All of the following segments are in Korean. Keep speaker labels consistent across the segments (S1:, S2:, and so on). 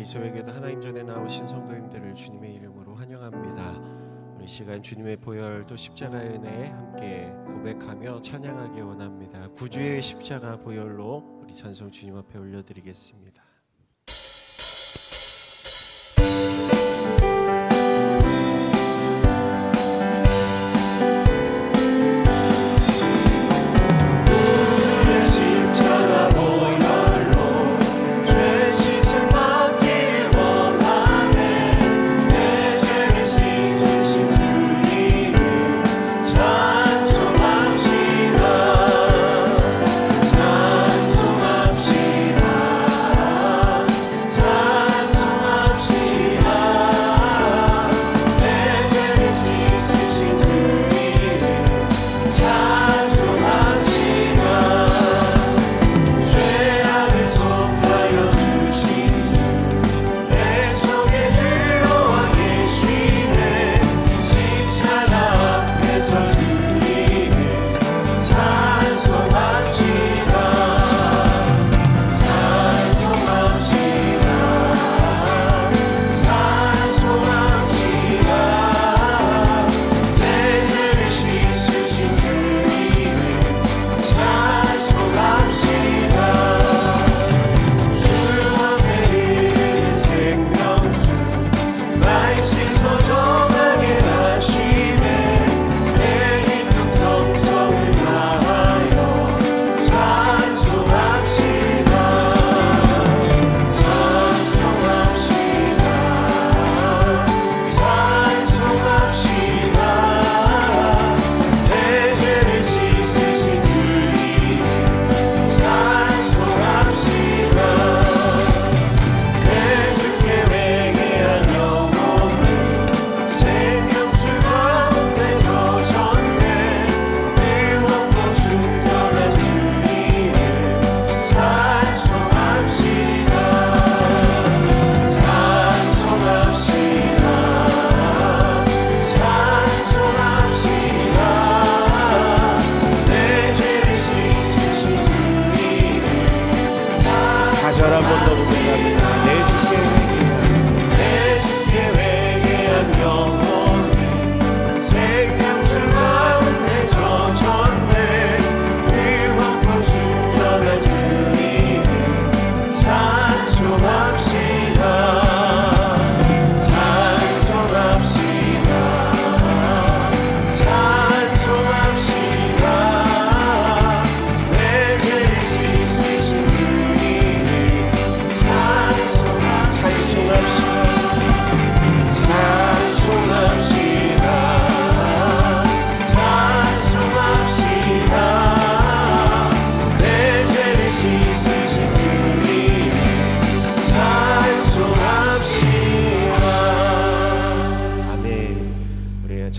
S1: 이 새벽에도 하나님 전에 나오신 성도님들을 주님의 이름으로 환영합니다. 우리 시간 주님의 보혈 또 십자가의 은혜 함께 고백하며 찬양하기 원합니다. 구주의 십자가 보혈로 우리 찬송 주님 앞에 올려드리겠습니다.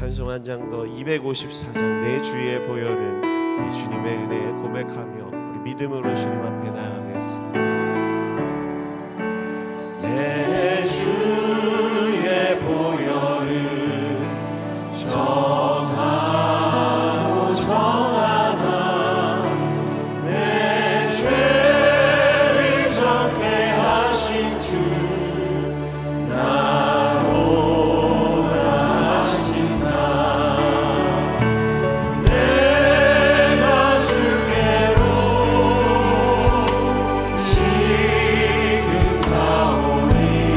S1: 찬송한 장도 254장 내 주의 보혈은 우리 주님의 은혜에 고백하며 우리 믿음으로 주님 앞에 나아가겠습니다. 내 주의 보혈은 정하고 정하다 내 죄를 적게 하신 주
S2: 지금 가오니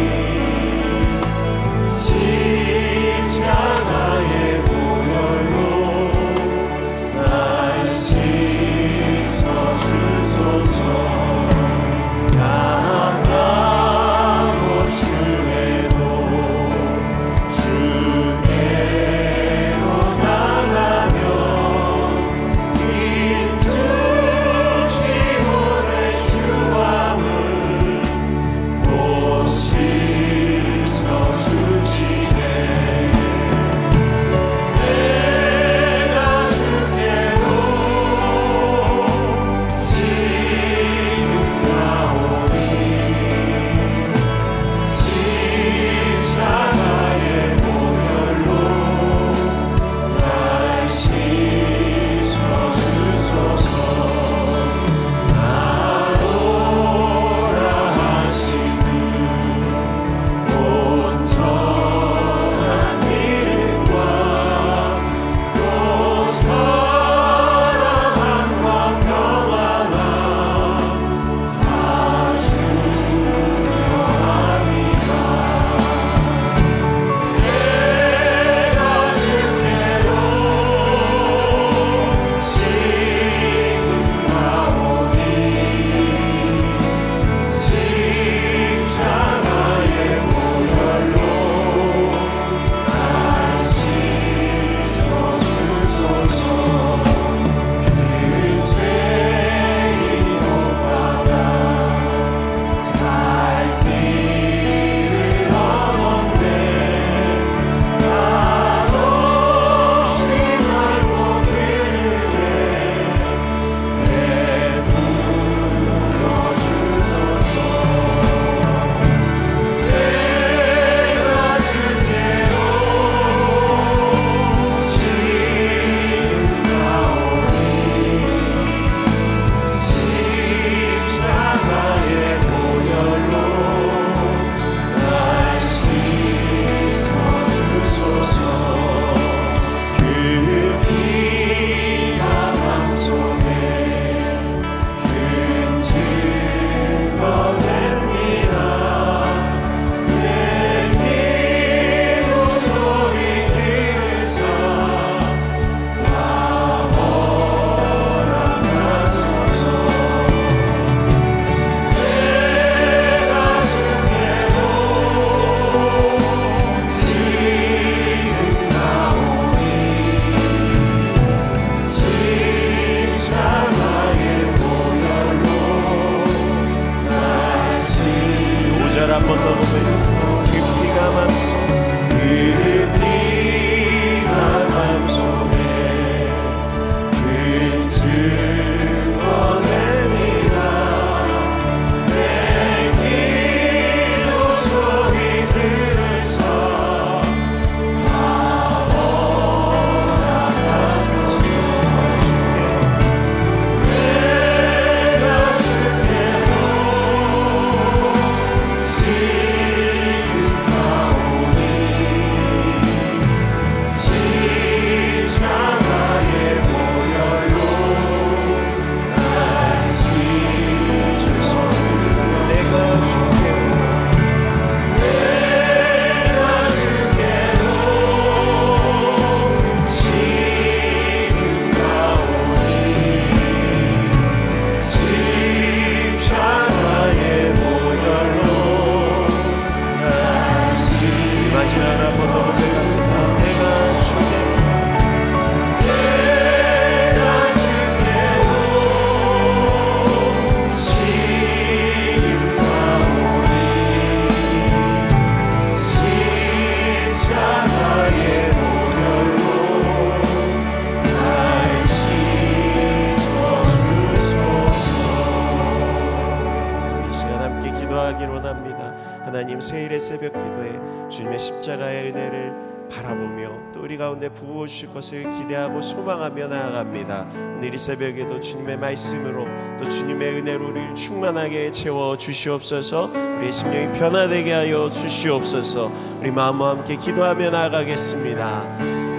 S1: 하나님, 세일의 새벽 기도에 주님의 십자가의 은혜를 바라보며 또 우리 가운데 부어주실 것을 기대하고 소망하며 나아갑니다. 오늘 이 새벽에도 주님의 말씀으로 또 주님의 은혜로 우리를 충만하게 채워 주시옵소서. 우리의 심령이 변화되게 하여 주시옵소서. 우리 마음과 함께 기도하며 나아가겠습니다.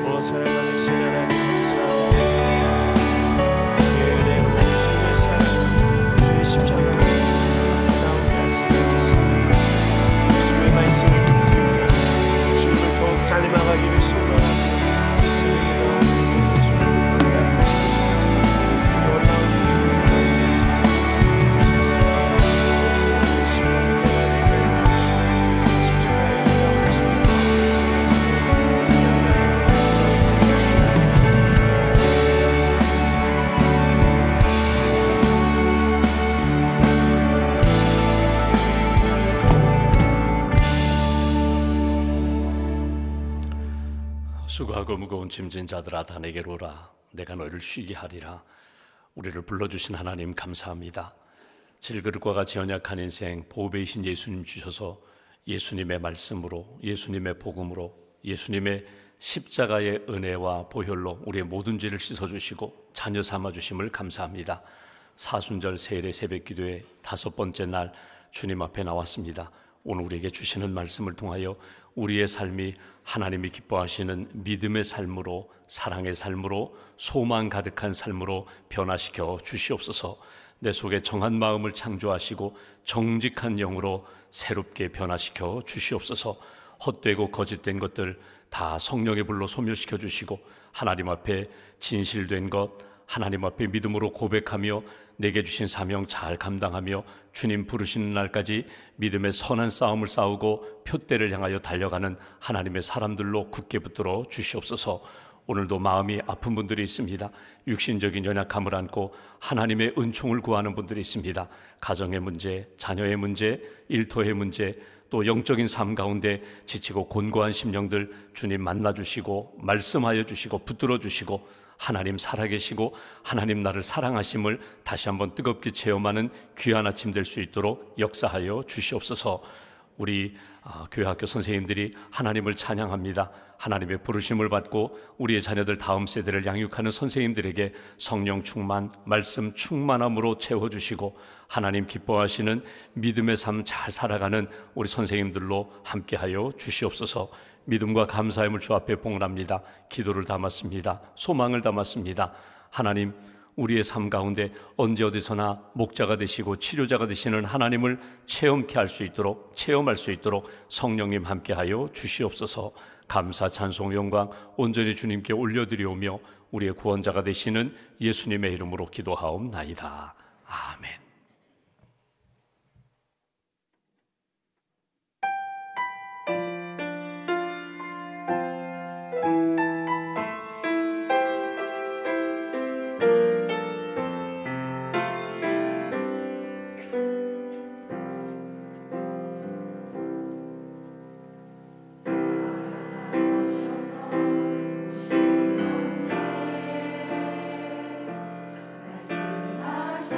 S1: 오 사랑하는 신 하나님, 갈망하기를 소망합니다.
S2: 수고하고 무거운 짐진 자들아 다 내게로 오라. 내가 너희를 쉬게 하리라. 우리를 불러주신 하나님 감사합니다. 질그릇과 같이 연약한 인생 보배이신 예수님 주셔서 예수님의 말씀으로, 예수님의 복음으로, 예수님의 십자가의 은혜와 보혈로 우리의 모든 죄를 씻어주시고 자녀 삼아주심을 감사합니다. 사순절 세일의 새벽기도의 5번째 날 주님 앞에 나왔습니다. 오늘 우리에게 주시는 말씀을 통하여 우리의 삶이 하나님이 기뻐하시는 믿음의 삶으로, 사랑의 삶으로, 소망 가득한 삶으로 변화시켜 주시옵소서. 내 속에 정한 마음을 창조하시고 정직한 영으로 새롭게 변화시켜 주시옵소서. 헛되고 거짓된 것들 다 성령의 불로 소멸시켜 주시고 하나님 앞에 진실된 것, 하나님 앞에 믿음으로 고백하며 내게 주신 사명 잘 감당하며 주님 부르시는 날까지 믿음의 선한 싸움을 싸우고 표대를 향하여 달려가는 하나님의 사람들로 굳게 붙들어 주시옵소서. 오늘도 마음이 아픈 분들이 있습니다. 육신적인 연약함을 안고 하나님의 은총을 구하는 분들이 있습니다. 가정의 문제, 자녀의 문제, 일터의 문제, 또 영적인 삶 가운데 지치고 곤고한 심령들 주님 만나주시고 말씀하여 주시고 붙들어 주시고 하나님 살아계시고 하나님 나를 사랑하심을 다시 한번 뜨겁게 체험하는 귀한 아침 될 수 있도록 역사하여 주시옵소서. 우리 교회 학교 선생님들이 하나님을 찬양합니다. 하나님의 부르심을 받고 우리의 자녀들 다음 세대를 양육하는 선생님들에게 성령 충만, 말씀 충만함으로 채워주시고 하나님 기뻐하시는 믿음의 삶 잘 살아가는 우리 선생님들로 함께하여 주시옵소서. 믿음과 감사함을 주 앞에 봉헌합니다. 기도를 담았습니다. 소망을 담았습니다. 하나님, 우리의 삶 가운데 언제 어디서나 목자가 되시고 치료자가 되시는 하나님을 체험할 수 있도록 성령님 함께하여 주시옵소서. 감사, 찬송, 영광 온전히 주님께 올려드리오며 우리의 구원자가 되시는 예수님의 이름으로 기도하옵나이다. 아멘.
S3: 말씀하시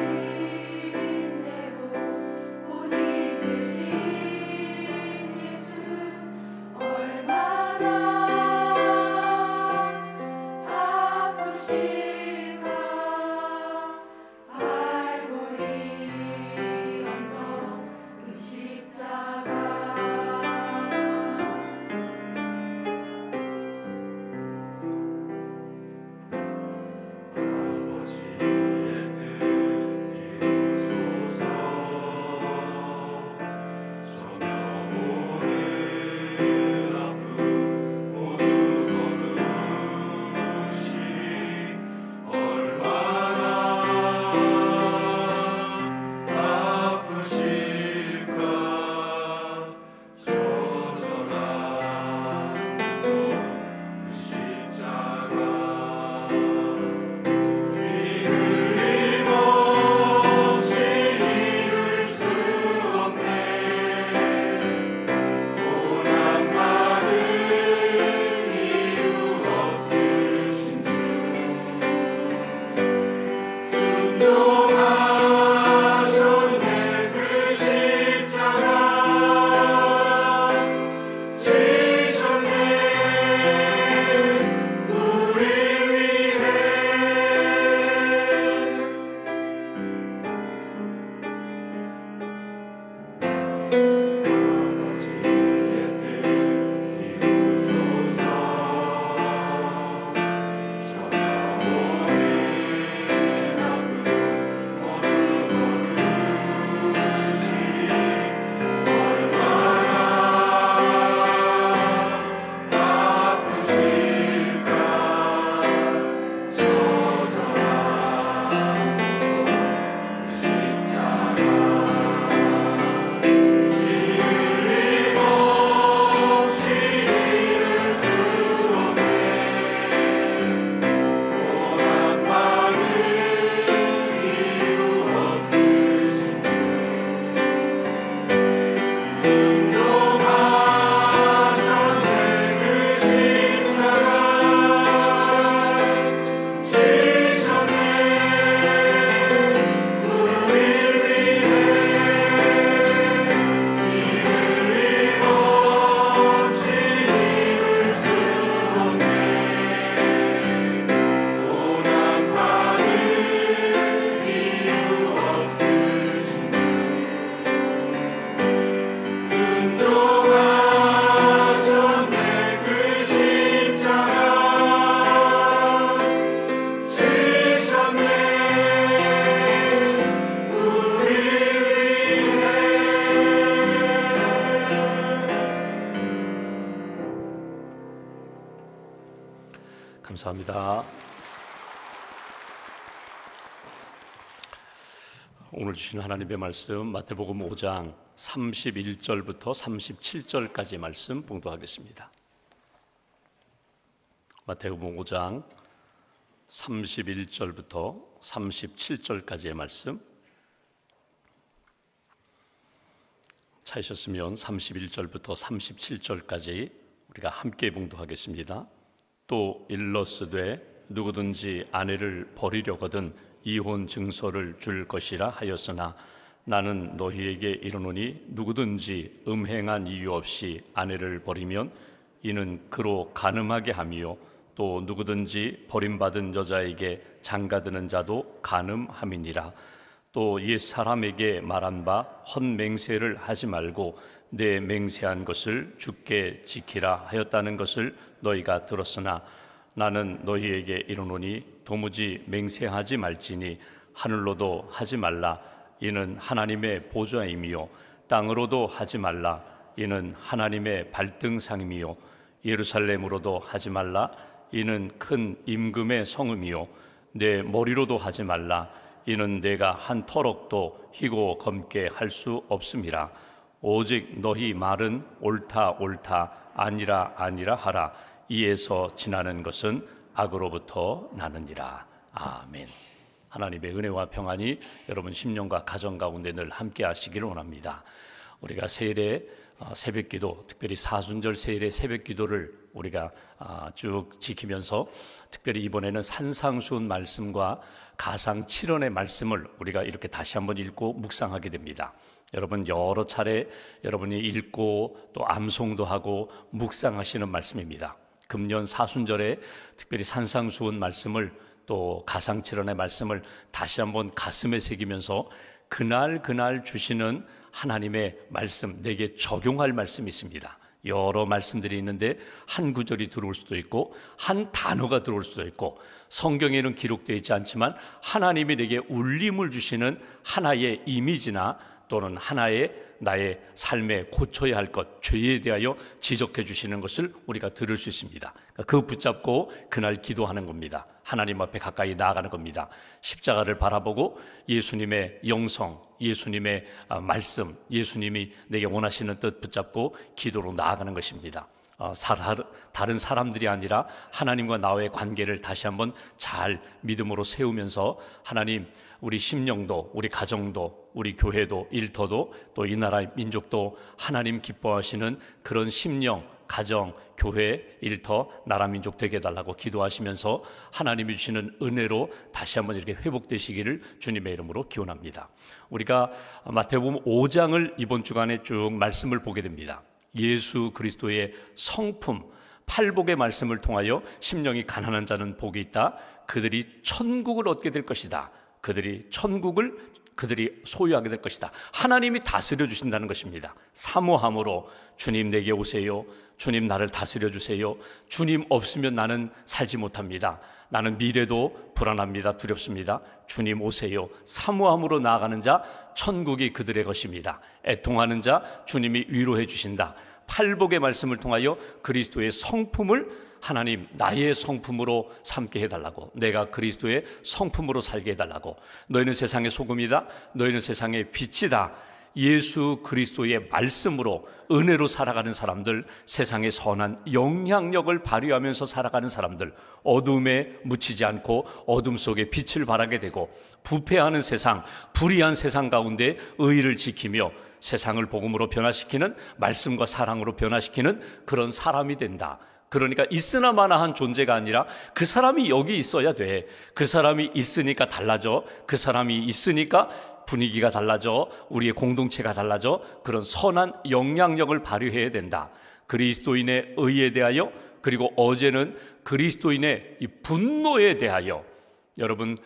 S2: 감사합니다. 오늘 주신 하나님의 말씀 마태복음 5장 31절부터 37절까지 말씀 봉독하겠습니다. 마태복음 5장 31절부터 37절까지의 말씀, 찾으셨으면 31절부터 37절까지 우리가 함께 봉독하겠습니다. 또 일러스되 누구든지 아내를 버리려거든 이혼 증서를 줄 것이라 하였으나 나는 너희에게 이르노니 누구든지 음행한 이유 없이 아내를 버리면 이는 그로 간음하게 함이요 또 누구든지 버림받은 여자에게 장가드는 자도 간음함이니라. 또 옛 사람에게 말한 바 헛맹세를 하지 말고 내 맹세한 것을 주께 지키라 하였다는 것을 너희가 들었으나 나는 너희에게 이르노니 도무지 맹세하지 말지니 하늘로도 하지 말라 이는 하나님의 보좌임이요 땅으로도 하지 말라 이는 하나님의 발등상임이요 예루살렘으로도 하지 말라 이는 큰 임금의 성음이요 내 머리로도 하지 말라 이는 내가 한 터럭도 희고 검게 할 수 없음이라. 오직 너희 말은 옳다 옳다 아니라 아니라 하라. 이에서 지나는 것은 악으로부터 나느니라. 아멘. 하나님의 은혜와 평안이 여러분 심령과 가정 가운데 늘 함께 하시기를 원합니다. 우리가 세일의 새벽기도, 특별히 사순절 세일의 새벽기도를 우리가 쭉 지키면서 특별히 이번에는 산상수훈 말씀과 가상 7원의 말씀을 우리가 이렇게 다시 한번 읽고 묵상하게 됩니다. 여러분 여러 차례 여러분이 읽고 또 암송도 하고 묵상하시는 말씀입니다. 금년 사순절에 특별히 산상수훈 말씀을 또 가상 7원의 말씀을 다시 한번 가슴에 새기면서 그날 주시는 하나님의 말씀, 내게 적용할 말씀이 있습니다. 여러 말씀들이 있는데 한 구절이 들어올 수도 있고 한 단어가 들어올 수도 있고 성경에는 기록되어 있지 않지만 하나님이 내게 울림을 주시는 하나의 이미지나 또는 하나의 나의 삶에 고쳐야 할 것, 죄에 대하여 지적해 주시는 것을 우리가 들을 수 있습니다. 그 붙잡고 그날 기도하는 겁니다. 하나님 앞에 가까이 나아가는 겁니다. 십자가를 바라보고 예수님의 영성, 예수님의 말씀, 예수님이 내게 원하시는 뜻 붙잡고 기도로 나아가는 것입니다. 다른 사람들이 아니라 하나님과 나의 관계를 다시 한번 잘 믿음으로 세우면서 하나님, 우리 심령도, 우리 가정도, 우리 교회도, 일터도, 또 이 나라 민족도 하나님 기뻐하시는 그런 심령, 가정, 교회, 일터, 나라 민족 되게 해달라고 기도하시면서 하나님이 주시는 은혜로 다시 한번 이렇게 회복되시기를 주님의 이름으로 기원합니다. 우리가 마태복음 5장을 이번 주간에 쭉 말씀을 보게 됩니다. 예수 그리스도의 성품, 팔복의 말씀을 통하여 심령이 가난한 자는 복이 있다. 그들이 천국을 얻게 될 것이다. 그들이 소유하게 될 것이다. 하나님이 다스려 주신다는 것입니다. 사모함으로 주님 내게 오세요. 주님 나를 다스려 주세요. 주님 없으면 나는 살지 못합니다. 나는 미래도 불안합니다. 두렵습니다. 주님 오세요. 사모함으로 나아가는 자 천국이 그들의 것입니다. 애통하는 자 주님이 위로해 주신다. 팔복의 말씀을 통하여 그리스도의 성품을 하나님 나의 성품으로 삼게 해달라고, 내가 그리스도의 성품으로 살게 해달라고. 너희는 세상의 소금이다. 너희는 세상의 빛이다. 예수 그리스도의 말씀으로 은혜로 살아가는 사람들, 세상의 선한 영향력을 발휘하면서 살아가는 사람들, 어둠에 묻히지 않고 어둠 속에 빛을 발하게 되고, 부패하는 세상, 불의한 세상 가운데 의를 지키며 세상을 복음으로 변화시키는, 말씀과 사랑으로 변화시키는 그런 사람이 된다. 그러니까 있으나 마나한 존재가 아니라 그 사람이 여기 있어야 돼. 그 사람이 있으니까 달라져. 그 사람이 있으니까 분위기가 달라져. 우리의 공동체가 달라져. 그런 선한 영향력을 발휘해야 된다. 그리스도인의 의에 대하여, 그리고 어제는 그리스도인의 이 분노에 대하여, 여러분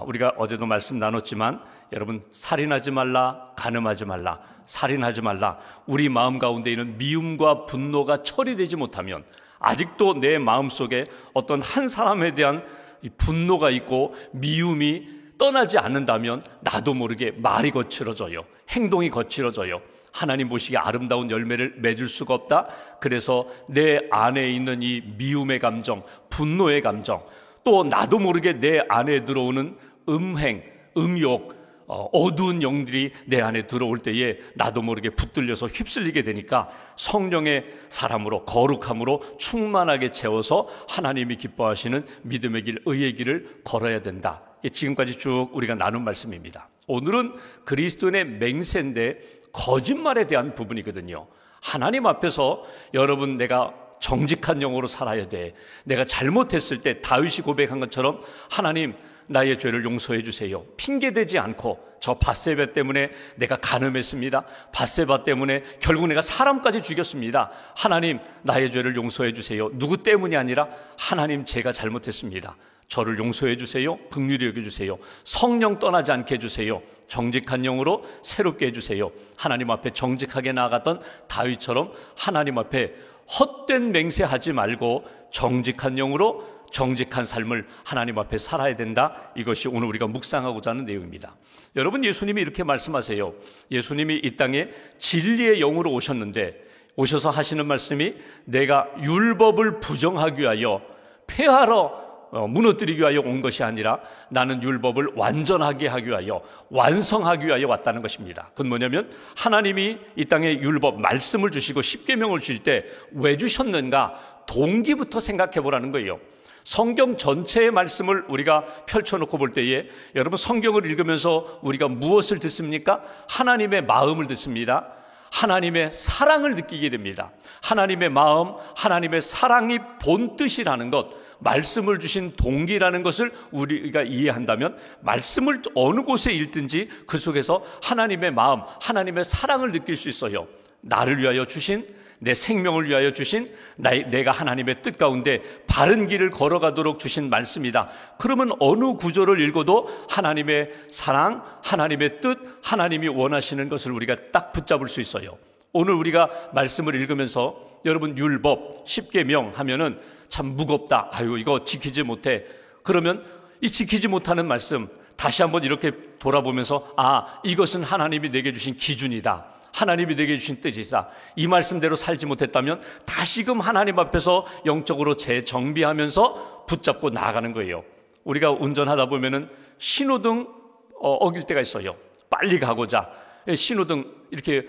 S2: 우리가 어제도 말씀 나눴지만, 여러분 살인하지 말라, 간음하지 말라, 살인하지 말라. 우리 마음 가운데 있는 미움과 분노가 처리되지 못하면, 아직도 내 마음속에 어떤 한 사람에 대한 이 분노가 있고 미움이 떠나지 않는다면 나도 모르게 말이 거칠어져요. 행동이 거칠어져요. 하나님 보시기에 아름다운 열매를 맺을 수가 없다. 그래서 내 안에 있는 이 미움의 감정, 분노의 감정, 또 나도 모르게 내 안에 들어오는 음행, 음욕, 어두운 영들이 내 안에 들어올 때에 나도 모르게 붙들려서 휩쓸리게 되니까 성령의 사람으로, 거룩함으로 충만하게 채워서 하나님이 기뻐하시는 믿음의 길, 의의 길을 걸어야 된다. 지금까지 쭉 우리가 나눈 말씀입니다. 오늘은 그리스도인의 맹세인데 거짓말에 대한 부분이거든요. 하나님 앞에서 여러분, 내가 정직한 영으로 살아야 돼. 내가 잘못했을 때 다윗이 고백한 것처럼 하나님, 나의 죄를 용서해 주세요. 핑계대지 않고, 저 밧세바 때문에 내가 간음했습니다. 밧세바 때문에 결국 내가 사람까지 죽였습니다. 하나님, 나의 죄를 용서해 주세요. 누구 때문이 아니라 하나님, 제가 잘못했습니다. 저를 용서해 주세요. 긍휼히 여겨 주세요. 성령 떠나지 않게 해주세요. 정직한 영으로 새롭게 해주세요. 하나님 앞에 정직하게 나아갔던 다윗처럼 하나님 앞에 헛된 맹세하지 말고 정직한 영으로 정직한 삶을 하나님 앞에 살아야 된다. 이것이 오늘 우리가 묵상하고자 하는 내용입니다. 여러분, 예수님이 이렇게 말씀하세요. 예수님이 이 땅에 진리의 영으로 오셨는데, 오셔서 하시는 말씀이 내가 율법을 부정하기 위하여, 폐하러 무너뜨리기 위하여 온 것이 아니라 나는 율법을 완전하게 하기 위하여, 완성하기 위하여 왔다는 것입니다. 그건 뭐냐면 하나님이 이 땅에 율법, 말씀을 주시고 십계명을 주실 때 왜 주셨는가, 동기부터 생각해 보라는 거예요. 성경 전체의 말씀을 우리가 펼쳐놓고 볼 때에 여러분, 성경을 읽으면서 우리가 무엇을 듣습니까? 하나님의 마음을 듣습니다. 하나님의 사랑을 느끼게 됩니다. 하나님의 마음, 하나님의 사랑이 본뜻이라는 것, 말씀을 주신 동기라는 것을 우리가 이해한다면 말씀을 어느 곳에 읽든지 그 속에서 하나님의 마음, 하나님의 사랑을 느낄 수 있어요. 나를 위하여 주신, 내 생명을 위하여 주신, 내가 하나님의 뜻 가운데 바른 길을 걸어가도록 주신 말씀이다. 그러면 어느 구절을 읽어도 하나님의 사랑, 하나님의 뜻, 하나님이 원하시는 것을 우리가 딱 붙잡을 수 있어요. 오늘 우리가 말씀을 읽으면서 여러분, 율법, 십계명 하면은 참 무겁다. 아유, 이거 지키지 못해. 그러면 이 지키지 못하는 말씀 다시 한번 이렇게 돌아보면서, 아, 이것은 하나님이 내게 주신 기준이다. 하나님이 내게 주신 뜻이다. 이 말씀대로 살지 못했다면 다시금 하나님 앞에서 영적으로 재정비하면서 붙잡고 나아가는 거예요. 우리가 운전하다 보면은 신호등 어길 때가 있어요. 빨리 가고자 신호등 이렇게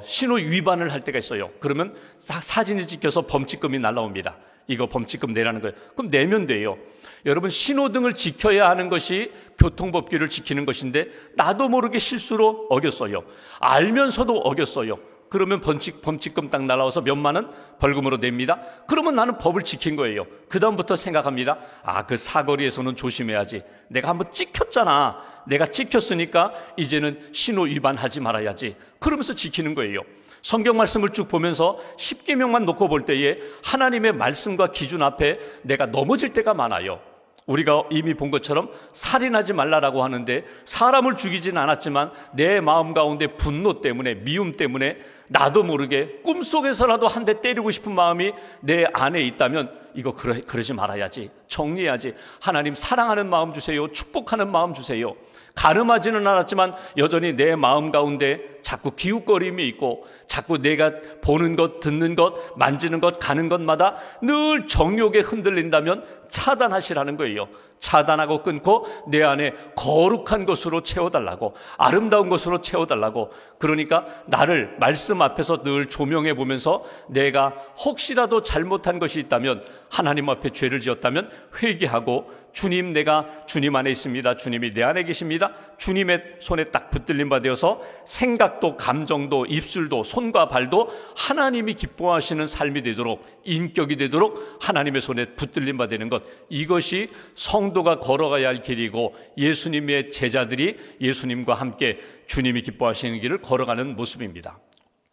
S2: 신호 위반을 할 때가 있어요. 그러면 사진이 찍혀서 범칙금이 날라옵니다. 이거 범칙금 내라는 거예요. 그럼 내면 돼요. 여러분, 신호등을 지켜야 하는 것이 교통법규를 지키는 것인데 나도 모르게 실수로 어겼어요. 알면서도 어겼어요. 그러면 범칙금 딱 날아와서 몇만 원 벌금으로 냅니다. 그러면 나는 법을 지킨 거예요. 그 다음부터 생각합니다. 아, 그 사거리에서는 조심해야지. 내가 한번 찍혔잖아. 내가 찍혔으니까 이제는 신호 위반하지 말아야지. 그러면서 지키는 거예요. 성경 말씀을 쭉 보면서 십계명만 놓고 볼 때에 하나님의 말씀과 기준 앞에 내가 넘어질 때가 많아요. 우리가 이미 본 것처럼 살인하지 말라라고 하는데 사람을 죽이진 않았지만 내 마음 가운데 분노 때문에, 미움 때문에 나도 모르게 꿈속에서라도 한 대 때리고 싶은 마음이 내 안에 있다면 이거 그러지 말아야지. 정리해야지. 하나님 사랑하는 마음 주세요. 축복하는 마음 주세요. 가늠하지는 않았지만 여전히 내 마음 가운데 자꾸 기웃거림이 있고 자꾸 내가 보는 것, 듣는 것, 만지는 것, 가는 것마다 늘 정욕에 흔들린다면 차단하시라는 거예요. 차단하고 끊고 내 안에 거룩한 것으로 채워달라고, 아름다운 것으로 채워달라고. 그러니까 나를 말씀 앞에서 늘 조명해 보면서 내가 혹시라도 잘못한 것이 있다면, 하나님 앞에 죄를 지었다면 회개하고, 주님, 내가 주님 안에 있습니다. 주님이 내 안에 계십니다. 주님의 손에 딱 붙들림 바 되어서 생각도 감정도 입술도 손과 발도 하나님이 기뻐하시는 삶이 되도록, 인격이 되도록 하나님의 손에 붙들림 바 되는 것, 이것이 성도가 걸어가야 할 길이고 예수님의 제자들이 예수님과 함께 주님이 기뻐하시는 길을 걸어가는 모습입니다.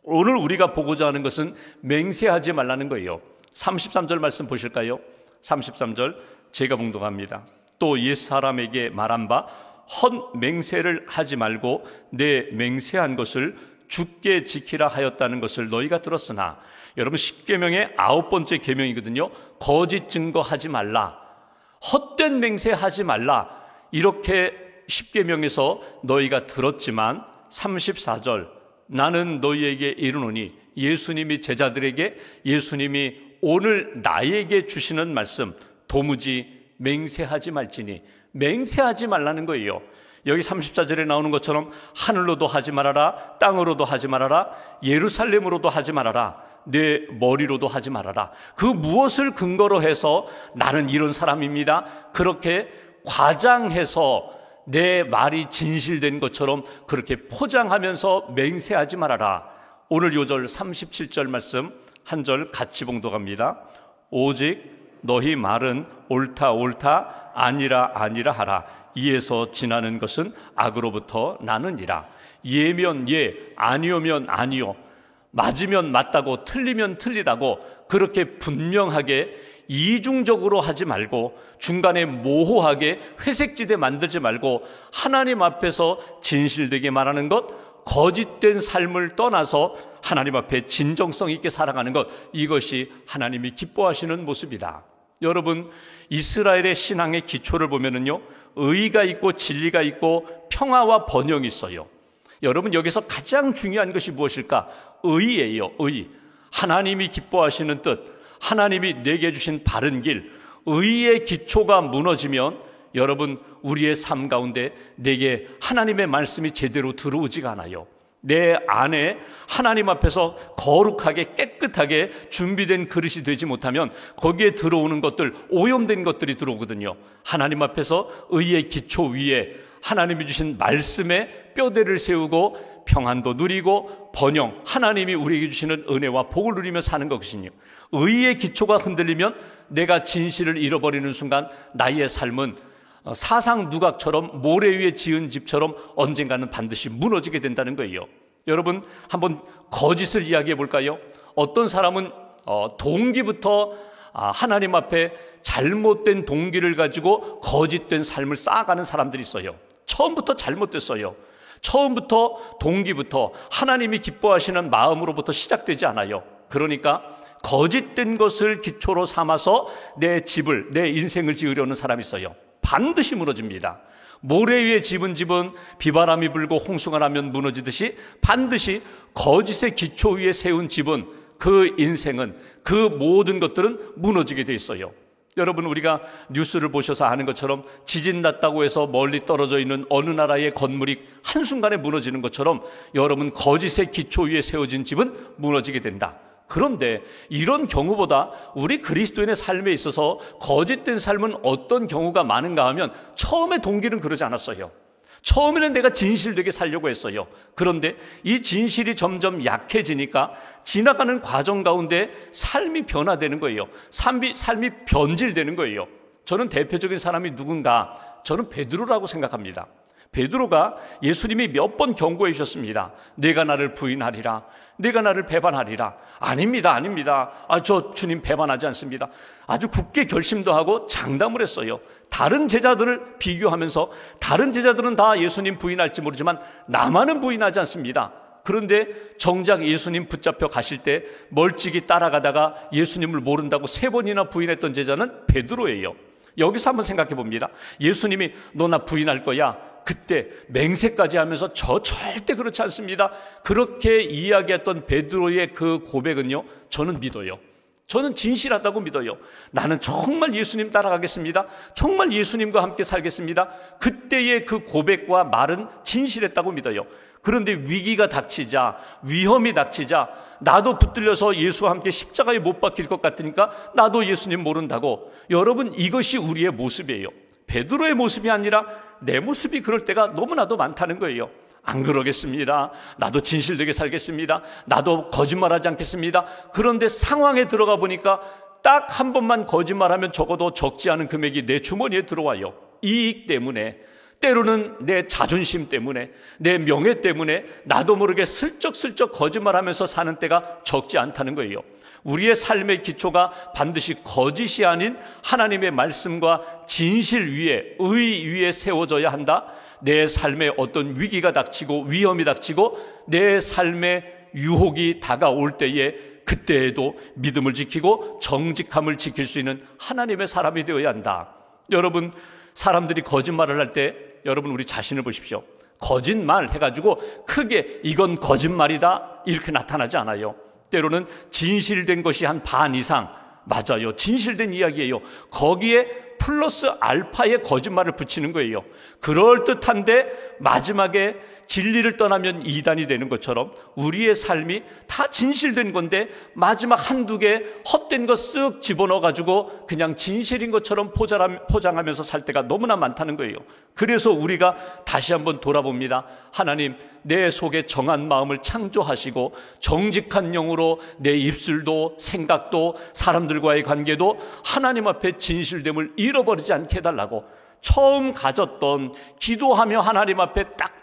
S2: 오늘 우리가 보고자 하는 것은 맹세하지 말라는 거예요. 33절 말씀 보실까요? 33절 제가 봉독합니다. 또 옛사람에게 말한 바 헛 맹세를 하지 말고 내 맹세한 것을 굳게 지키라 하였다는 것을 너희가 들었으나, 여러분, 십계명의 9번째 계명이거든요. 거짓 증거하지 말라, 헛된 맹세하지 말라, 이렇게 십계명에서 너희가 들었지만 34절 나는 너희에게 이르노니, 예수님이 제자들에게, 예수님이 오늘 나에게 주시는 말씀, 도무지 맹세하지 말지니, 맹세하지 말라는 거예요. 여기 34절에 나오는 것처럼 하늘로도 하지 말아라, 땅으로도 하지 말아라, 예루살렘으로도 하지 말아라, 내 머리로도 하지 말아라. 그 무엇을 근거로 해서 나는 이런 사람입니다, 그렇게 과장해서 내 말이 진실된 것처럼 그렇게 포장하면서 맹세하지 말아라. 오늘 요절 37절 말씀 한 절 같이 봉독합니다. 오직 너희 말은 옳다 옳다, 아니라 아니라 하라. 이에서 지나는 것은 악으로부터 나느니라. 예면 예, 아니오면 아니오, 맞으면 맞다고 틀리면 틀리다고 그렇게 분명하게 이중적으로 하지 말고, 중간에 모호하게 회색지대 만들지 말고, 하나님 앞에서 진실되게 말하는 것, 거짓된 삶을 떠나서 하나님 앞에 진정성 있게 살아가는 것, 이것이 하나님이 기뻐하시는 모습이다. 여러분, 이스라엘의 신앙의 기초를 보면은요, 의가 있고 진리가 있고 평화와 번영이 있어요. 여러분, 여기서 가장 중요한 것이 무엇일까? 의예요. 의. 하나님이 기뻐하시는 뜻, 하나님이 내게 주신 바른 길, 의의 기초가 무너지면 여러분, 우리의 삶 가운데 내게 하나님의 말씀이 제대로 들어오지가 않아요. 내 안에 하나님 앞에서 거룩하게 깨끗하게 준비된 그릇이 되지 못하면 거기에 들어오는 것들, 오염된 것들이 들어오거든요. 하나님 앞에서 의의 기초 위에 하나님이 주신 말씀에 뼈대를 세우고 평안도 누리고 번영, 하나님이 우리에게 주시는 은혜와 복을 누리며 사는 것이거든요. 의의 기초가 흔들리면 내가 진실을 잃어버리는 순간 나의 삶은 사상 누각처럼 모래 위에 지은 집처럼 언젠가는 반드시 무너지게 된다는 거예요. 여러분, 한번 거짓을 이야기해 볼까요? 어떤 사람은 동기부터 하나님 앞에 잘못된 동기를 가지고 거짓된 삶을 쌓아가는 사람들이 있어요. 처음부터 잘못됐어요. 처음부터 동기부터 하나님이 기뻐하시는 마음으로부터 시작되지 않아요. 그러니까 거짓된 것을 기초로 삼아서 내 집을, 내 인생을 지으려는 사람이 있어요. 반드시 무너집니다. 모래 위에 집은 집은 비바람이 불고 홍수가 나면 무너지듯이 반드시 거짓의 기초 위에 세운 집은, 그 인생은, 그 모든 것들은 무너지게 돼 있어요. 여러분, 우리가 뉴스를 보셔서 아는 것처럼 지진 났다고 해서 멀리 떨어져 있는 어느 나라의 건물이 한순간에 무너지는 것처럼 여러분, 거짓의 기초 위에 세워진 집은 무너지게 된다. 그런데 이런 경우보다 우리 그리스도인의 삶에 있어서 거짓된 삶은 어떤 경우가 많은가 하면, 처음에 동기는 그러지 않았어요. 처음에는 내가 진실되게 살려고 했어요. 그런데 이 진실이 점점 약해지니까 지나가는 과정 가운데 삶이 변화되는 거예요. 삶이 변질되는 거예요. 저는 대표적인 사람이 누군가, 저는 베드로라고 생각합니다. 베드로가 예수님이 몇 번 경고해 주셨습니다. 내가 나를 부인하리라, 내가 나를 배반하리라. 아닙니다, 아닙니다. 저 주님 배반하지 않습니다. 아주 굳게 결심도 하고 장담을 했어요. 다른 제자들을 비교하면서 다른 제자들은 다 예수님 부인할지 모르지만 나만은 부인하지 않습니다. 그런데 정작 예수님 붙잡혀 가실 때 멀찍이 따라가다가 예수님을 모른다고 3번이나 부인했던 제자는 베드로예요. 여기서 한번 생각해 봅니다. 예수님이 너 나 부인할 거야, 그때 맹세까지 하면서 저 절대 그렇지 않습니다, 그렇게 이야기했던 베드로의 그 고백은요, 저는 믿어요. 저는 진실하다고 믿어요. 나는 정말 예수님 따라가겠습니다, 정말 예수님과 함께 살겠습니다. 그때의 그 고백과 말은 진실했다고 믿어요. 그런데 위기가 닥치자, 위험이 닥치자, 나도 붙들려서 예수와 함께 십자가에 못 박힐 것 같으니까 나도 예수님 모른다고. 여러분, 이것이 우리의 모습이에요. 베드로의 모습이 아니라 내 모습이 그럴 때가 너무나도 많다는 거예요. 안 그러겠습니다, 나도 진실되게 살겠습니다, 나도 거짓말하지 않겠습니다. 그런데 상황에 들어가 보니까 딱 한 번만 거짓말하면 적어도 적지 않은 금액이 내 주머니에 들어와요. 이익 때문에, 때로는 내 자존심 때문에, 내 명예 때문에 나도 모르게 슬쩍슬쩍 거짓말하면서 사는 때가 적지 않다는 거예요. 우리의 삶의 기초가 반드시 거짓이 아닌 하나님의 말씀과 진실 위에, 의 위에 세워져야 한다. 내 삶에 어떤 위기가 닥치고 위험이 닥치고 내 삶에 유혹이 다가올 때에 그때에도 믿음을 지키고 정직함을 지킬 수 있는 하나님의 사람이 되어야 한다. 여러분, 사람들이 거짓말을 할 때 여러분, 우리 자신을 보십시오. 거짓말 해가지고 크게 이건 거짓말이다 이렇게 나타나지 않아요. 때로는 진실된 것이 한 반 이상, 맞아요, 진실된 이야기예요. 거기에 플러스 알파의 거짓말을 붙이는 거예요. 그럴듯한데 마지막에 진리를 떠나면 이단이 되는 것처럼 우리의 삶이 다 진실된 건데 마지막 한두 개 헛된 거 쓱 집어넣어가지고 그냥 진실인 것처럼 포장하면서 살 때가 너무나 많다는 거예요. 그래서 우리가 다시 한번 돌아봅니다. 하나님, 내 속에 정한 마음을 창조하시고 정직한 영으로 내 입술도 생각도 사람들과의 관계도 하나님 앞에 진실됨을 잃어버리지 않게 해달라고, 처음 가졌던 기도하며 하나님 앞에 딱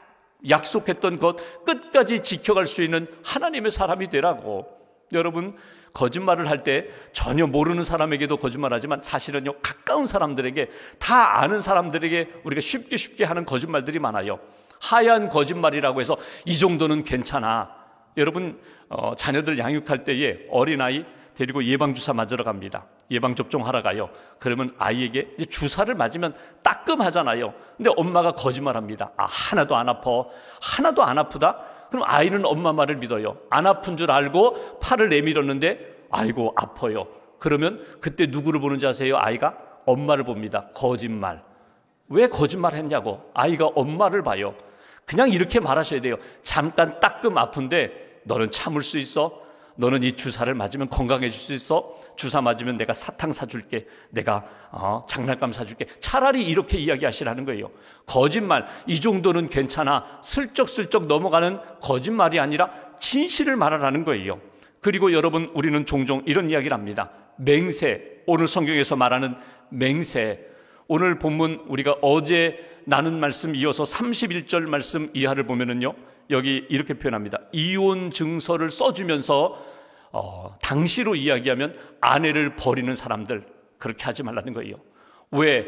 S2: 약속했던 것 끝까지 지켜갈 수 있는 하나님의 사람이 되라고. 여러분, 거짓말을 할 때 전혀 모르는 사람에게도 거짓말하지만 사실은요, 가까운 사람들에게, 다 아는 사람들에게 우리가 쉽게 하는 거짓말들이 많아요. 하얀 거짓말이라고 해서 이 정도는 괜찮아. 여러분, 자녀들 양육할 때에 어린아이 데리고 예방주사 맞으러 갑니다. 예방접종하러 가요. 그러면 아이에게 이제 주사를 맞으면 따끔하잖아요. 근데 엄마가 거짓말합니다. 하나도 안 아파. 하나도 안 아프다? 그럼 아이는 엄마 말을 믿어요. 안 아픈 줄 알고 팔을 내밀었는데 아이고 아파요. 그러면 그때 누구를 보는지 아세요? 아이가 엄마를 봅니다. 거짓말. 왜 거짓말했냐고. 아이가 엄마를 봐요. 그냥 이렇게 말하셔야 돼요. 잠깐 따끔 아픈데 너는 참을 수 있어? 너는 이 주사를 맞으면 건강해질 수 있어? 주사 맞으면 내가 사탕 사줄게. 내가 장난감 사줄게. 차라리 이렇게 이야기하시라는 거예요. 거짓말, 이 정도는 괜찮아. 슬쩍슬쩍 넘어가는 거짓말이 아니라 진실을 말하라는 거예요. 그리고 여러분, 우리는 종종 이런 이야기를 합니다. 맹세, 오늘 성경에서 말하는 맹세. 오늘 본문 우리가 어제 나눈 말씀 이어서 31절 말씀 이하를 보면은요, 여기 이렇게 표현합니다. 이혼 증서를 써주면서 당시로 이야기하면 아내를 버리는 사람들, 그렇게 하지 말라는 거예요. 왜?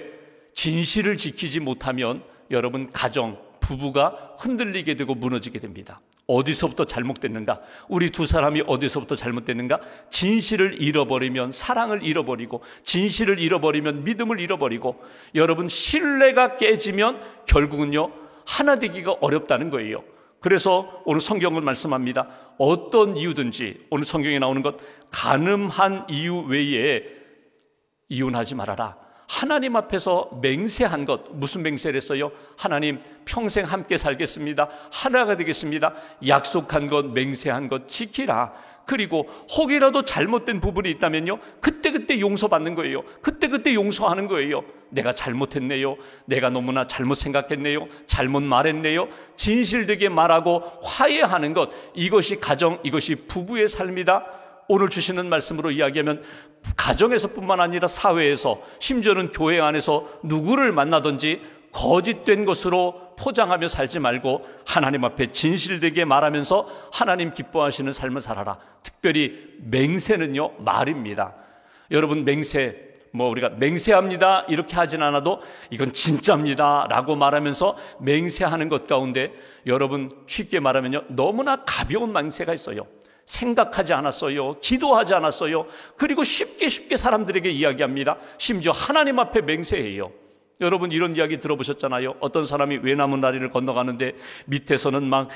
S2: 진실을 지키지 못하면 여러분, 가정, 부부가 흔들리게 되고 무너지게 됩니다. 어디서부터 잘못됐는가? 우리 두 사람이 어디서부터 잘못됐는가? 진실을 잃어버리면 사랑을 잃어버리고, 진실을 잃어버리면 믿음을 잃어버리고, 여러분, 신뢰가 깨지면 결국은요, 하나 되기가 어렵다는 거예요. 그래서 오늘 성경은 말씀합니다. 어떤 이유든지, 오늘 성경에 나오는 것, 가늠한 이유 외에 이혼하지 말아라. 하나님 앞에서 맹세한 것, 무슨 맹세를 했어요? 하나님, 평생 함께 살겠습니다. 하나가 되겠습니다. 약속한 것, 맹세한 것 지키라. 그리고 혹이라도 잘못된 부분이 있다면요, 그때 용서받는 거예요. 그때 용서하는 거예요. 내가 잘못했네요. 내가 너무나 잘못 생각했네요. 잘못 말했네요. 진실되게 말하고 화해하는 것, 이것이 가정, 이것이 부부의 삶이다. 오늘 주시는 말씀으로 이야기하면 가정에서뿐만 아니라 사회에서, 심지어는 교회 안에서 누구를 만나든지 거짓된 것으로 포장하며 살지 말고 하나님 앞에 진실되게 말하면서 하나님 기뻐하시는 삶을 살아라. 특별히 맹세는요, 말입니다. 여러분, 맹세, 우리가 맹세합니다 이렇게 하진 않아도 이건 진짜입니다 라고 말하면서 맹세하는 것 가운데, 여러분, 쉽게 말하면요, 너무나 가벼운 맹세가 있어요. 생각하지 않았어요. 기도하지 않았어요. 그리고 쉽게 사람들에게 이야기합니다. 심지어 하나님 앞에 맹세해요. 여러분, 이런 이야기 들어보셨잖아요. 어떤 사람이 외나무 다리를 건너가는데 밑에서는 막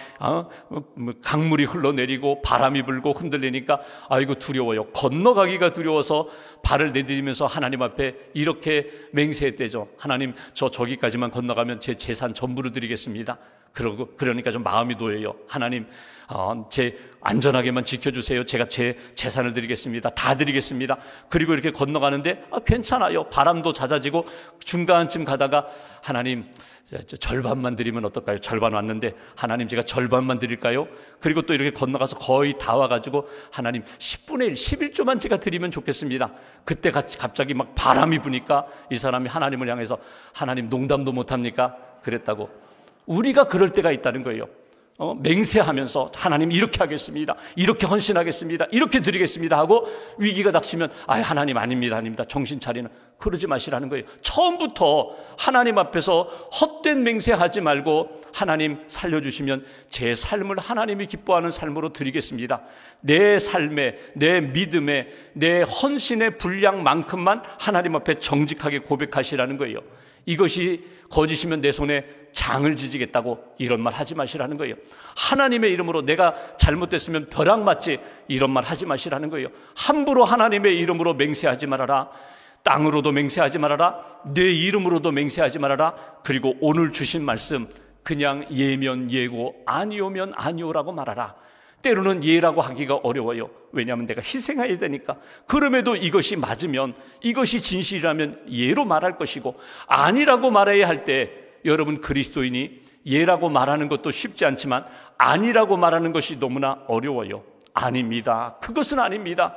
S2: 강물이 흘러내리고 바람이 불고 흔들리니까 아이고 두려워요. 건너가기가 두려워서 발을 내디디면서 하나님 앞에 이렇게 맹세했대죠. 하나님, 저기까지만 건너가면 제 재산 전부를 드리겠습니다. 그러니까 좀 마음이 놓여요. 하나님, 제 안전하게만 지켜주세요. 제가 제 재산을 드리겠습니다. 다 드리겠습니다. 그리고 이렇게 건너가는데 괜찮아요. 바람도 잦아지고 중간쯤 가다가 하나님, 절반만 드리면 어떨까요? 절반 왔는데 하나님, 제가 절반만 드릴까요? 그리고 또 이렇게 건너가서 거의 다 와가지고 하나님, 10분의 1, 11조만 제가 드리면 좋겠습니다. 그때 갑자기 막 바람이 부니까 이 사람이 하나님을 향해서 하나님, 농담도 못합니까? 그랬다고. 우리가 그럴 때가 있다는 거예요. 맹세하면서 하나님 이렇게 하겠습니다, 이렇게 헌신하겠습니다, 이렇게 드리겠습니다 하고 위기가 닥치면 하나님 아닙니다, 정신 차리는, 그러지 마시라는 거예요. 처음부터 하나님 앞에서 헛된 맹세하지 말고 하나님 살려주시면 제 삶을 하나님이 기뻐하는 삶으로 드리겠습니다. 내 삶에, 내 믿음에, 내 헌신의 분량만큼만 하나님 앞에 정직하게 고백하시라는 거예요. 이것이 거짓이면 내 손에 장을 지지겠다고 이런 말 하지 마시라는 거예요. 하나님의 이름으로 내가 잘못됐으면 벼락 맞지 이런 말 하지 마시라는 거예요. 함부로 하나님의 이름으로 맹세하지 말아라. 땅으로도 맹세하지 말아라. 내 이름으로도 맹세하지 말아라. 그리고 오늘 주신 말씀 그냥 예면 예고 아니오면 아니오라고 말하라. 때로는 예라고 하기가 어려워요. 왜냐하면 내가 희생해야 되니까. 그럼에도 이것이 맞으면, 이것이 진실이라면 예로 말할 것이고, 아니라고 말해야 할 때 여러분 그리스도인이 예라고 말하는 것도 쉽지 않지만 아니라고 말하는 것이 너무나 어려워요. 아닙니다. 그것은 아닙니다.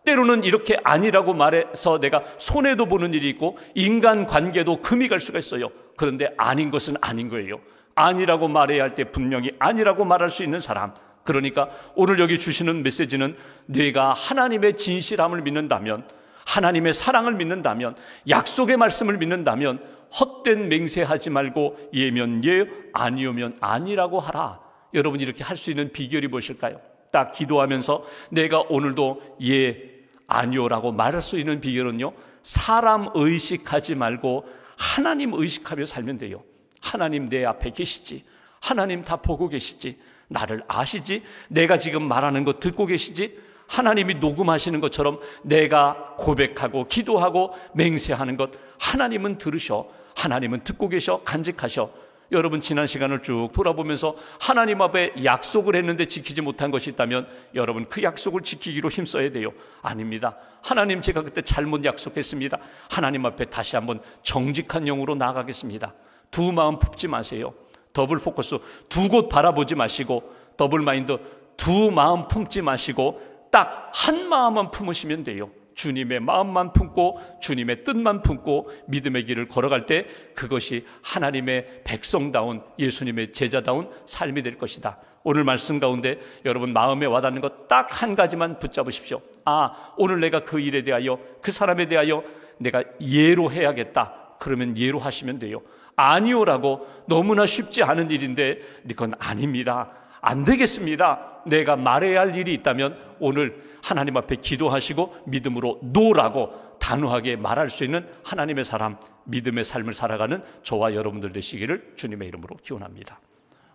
S2: 때로는 이렇게 아니라고 말해서 내가 손해도 보는 일이 있고 인간관계도 금이 갈 수가 있어요. 그런데 아닌 것은 아닌 거예요. 아니라고 말해야 할 때 분명히 아니라고 말할 수 있는 사람, 그러니까 오늘 여기 주시는 메시지는 내가 하나님의 진실함을 믿는다면, 하나님의 사랑을 믿는다면, 약속의 말씀을 믿는다면 헛된 맹세하지 말고 예면 예, 아니오면 아니라고 하라. 여러분 이렇게 할 수 있는 비결이 무엇일까요? 딱 기도하면서 내가 오늘도 예, 아니오라고 말할 수 있는 비결은요, 사람 의식하지 말고 하나님 의식하며 살면 돼요. 하나님 내 앞에 계시지, 하나님 다 보고 계시지, 나를 아시지, 내가 지금 말하는 거 듣고 계시지, 하나님이 녹음하시는 것처럼 내가 고백하고 기도하고 맹세하는 것 하나님은 들으셔, 하나님은 듣고 계셔, 간직하셔. 여러분 지난 시간을 쭉 돌아보면서 하나님 앞에 약속을 했는데 지키지 못한 것이 있다면 여러분 그 약속을 지키기로 힘써야 돼요. 아닙니다. 하나님 제가 그때 잘못 약속했습니다. 하나님 앞에 다시 한번 정직한 영으로 나아가겠습니다. 두 마음 품지 마세요. 더블 포커스 두 곳 바라보지 마시고, 더블 마인드 두 마음 품지 마시고 딱 한 마음만 품으시면 돼요. 주님의 마음만 품고 주님의 뜻만 품고 믿음의 길을 걸어갈 때 그것이 하나님의 백성다운 예수님의 제자다운 삶이 될 것이다. 오늘 말씀 가운데 여러분 마음에 와닿는 것 딱 한 가지만 붙잡으십시오. 아, 오늘 내가 그 일에 대하여 그 사람에 대하여 내가 예로 해야겠다. 그러면 예로 하시면 돼요. 아니오라고 너무나 쉽지 않은 일인데 그건 아닙니다. 안 되겠습니다. 내가 말해야 할 일이 있다면 오늘 하나님 앞에 기도하시고 믿음으로 노라고 단호하게 말할 수 있는 하나님의 사람, 믿음의 삶을 살아가는 저와 여러분들 되시기를 주님의 이름으로 기원합니다.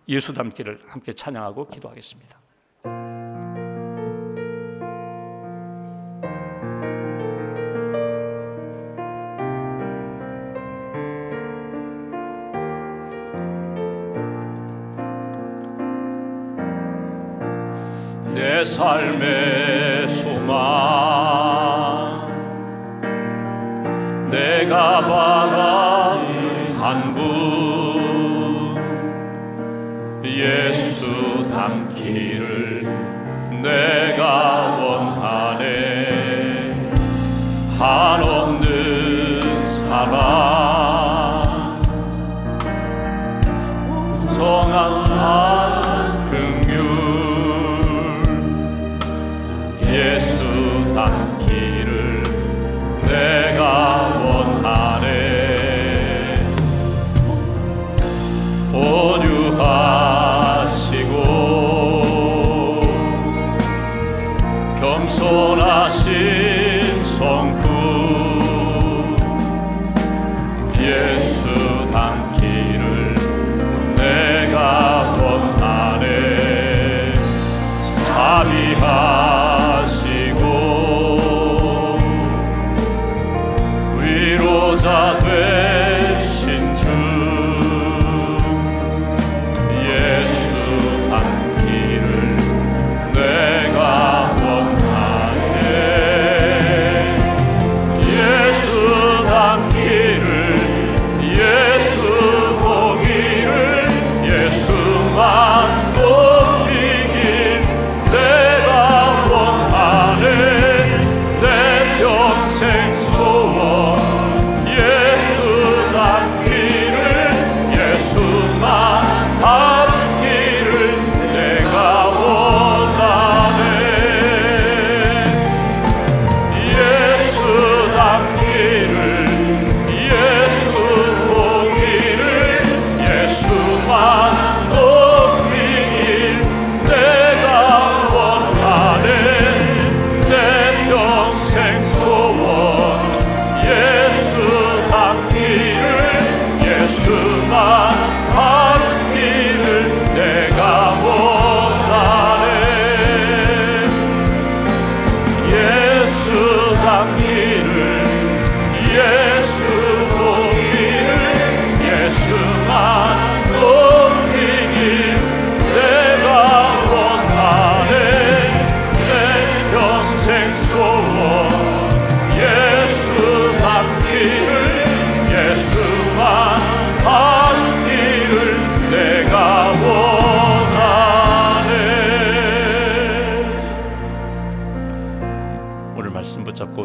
S2: 예수 닮기를 함께 찬양하고 기도하겠습니다. 내 삶의 소망, 내가 바라는 한 분, 예수 닮기를 내가 원하네. 한없는 사랑, 풍성한 긍휼, 예수 닮기를 내가 원하네. 온유하시고 겸손하신 성품, 예수 닮기를 내가 원하네. 자비하시고 위로자 되신 주, 예수 닮기를 내가 원하네. 예수 닮기를, 예수 보기를, 예수만 높이길 내가 원하네. 내 평생 소원, 예수 닮기를, 예수만 닮기를 내가 원하네. 예수 닮기를, 예수 보기를, 예수만 높이길 내가 원하네. 내 평생 소원,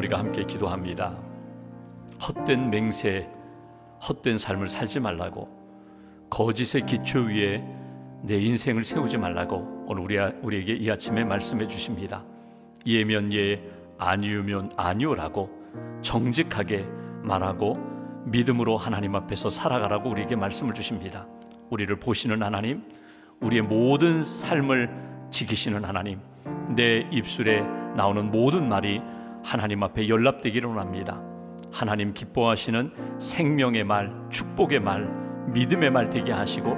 S2: 우리가 함께 기도합니다. 헛된 맹세, 헛된 삶을 살지 말라고, 거짓의 기초 위에 내 인생을 세우지 말라고 오늘 우리에게 이 아침에 말씀해 주십니다. 예면 예, 아니오면 아니오라고 정직하게 말하고 믿음으로 하나님 앞에서 살아가라고 우리에게 말씀을 주십니다. 우리를 보시는 하나님, 우리의 모든 삶을 지키시는 하나님, 내 입술에 나오는 모든 말이 하나님 앞에 연락되기를 원합니다. 하나님 기뻐하시는 생명의 말, 축복의 말, 믿음의 말 되게 하시고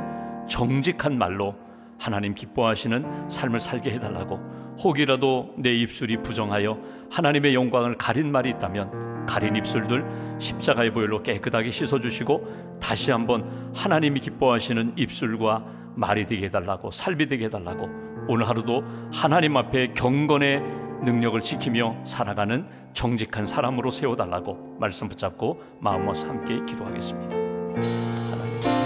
S2: 정직한 말로 하나님 기뻐하시는 삶을 살게 해달라고, 혹이라도 내 입술이 부정하여 하나님의 영광을 가린 말이 있다면 가린 입술들 십자가의 보혈로 깨끗하게 씻어주시고 다시 한번 하나님이 기뻐하시는 입술과 말이 되게 해달라고, 삶이 되게 해달라고, 오늘 하루도 하나님 앞에 경건의 능력을 지키며 살아가는 정직한 사람으로 세워달라고 말씀 붙잡고 마음 모아서 함께 기도하겠습니다. 하나님.